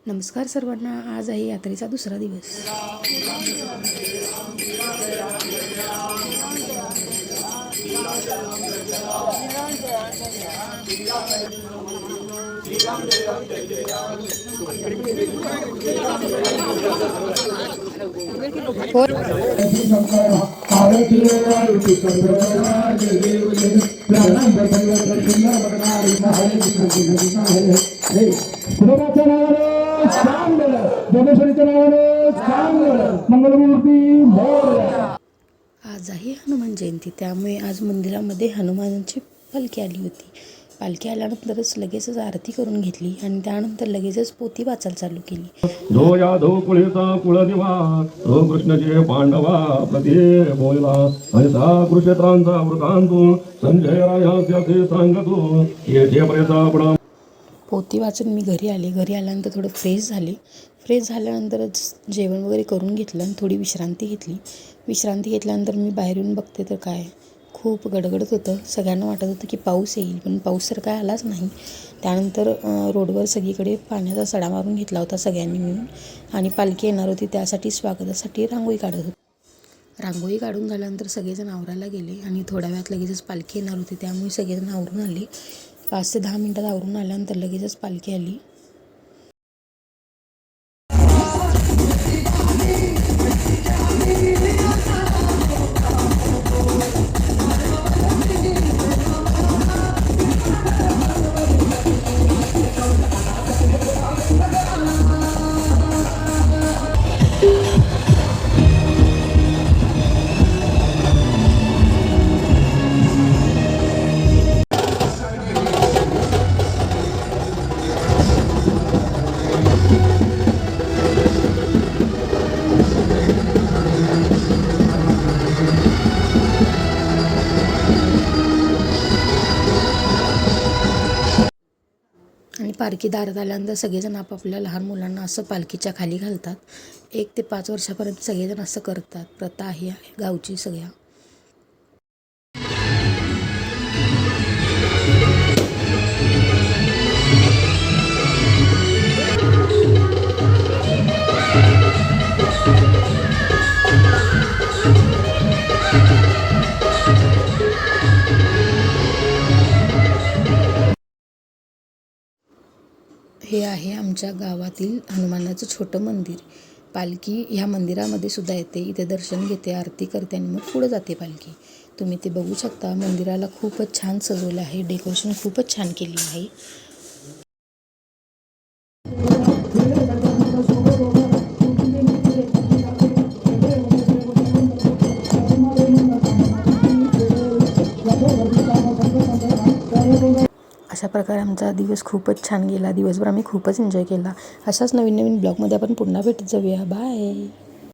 नमस्कार सर्वांना. आज आहे यात्रेचा दुसरा दिवस. आज आहे हनुमान जयंती, त्यामुळे आज मंदिरामध्ये हनुमानाची पालखी आली होती. पालखी आल्यानंतरच लगेचच आरती करून घेतली आणि त्यानंतर लगेचच पोथी वाचायला चालू केली. धो यादव कुळीचा कुळदिवा तो कृष्णचे पांडवा प्रति बोलला आणि सा कुरुक्षेत्रांचा वृत्तांत संजय रायाचे सांगतो येथे प्रतापडा. पोथी वाचून मी घरी आले. घरी आल्यानंतर थोडं फ्रेश झाल्यानंतरच जेवण वगैरे करून घेतलं आणि थोडी विश्रांती घेतली. विश्रांती घेतल्यानंतर मी बाहेरून बघते तर काय खूप गडगडत होतं. सगळ्यांना वाटत होतं की पाऊस येईल, पण पाऊस तर काय आलाच नाही. त्यानंतर रोडवर सगळीकडे पाण्याचा सडा मारून घेतला होता सगळ्यांनी मिळून आणि पालखी येणार होती त्यासाठी स्वागतासाठी रांगोळी काढत होती. रांगोळी काढून झाल्यानंतर सगळेजण आवरायला गेले आणि थोड्या वेळात लगेचच पालखी येणार होती, त्यामुळे सगळेजण आवरून आले. 5 ते 10 मिनटात आवरून आल्यानंतर लगेचच पालखी आली. आणि पालखी दारात आल्यानंतर सगळेजण आपापल्या लहान मुलांना असं पालखीच्या खाली घालतात. 1 ते 5 वर्षापर्यंत सगळेजण असं करतात. प्रथा आहे गावची सगळ्या. हे आहे आमच्या गावातील हनुमानाचं छोटं मंदिर. पालखी ह्या मंदिरामध्ये सुद्धा येते, इथे दर्शन घेते, आरती करते आणि मग पुढं जाते पालखी. तुम्ही ते बघू शकता. मंदिराला खूपच छान सजवलं आहे. डेकोरेशन खूपच छान केली आहे. अशा प्रकारे आमचा दिवस खूपच छान गेला. दिवसभर आम्ही खूपच एन्जॉय केला. अशाच नवीन ब्लॉगमध्ये आपण पुन्हा भेटत जाऊया. बाय.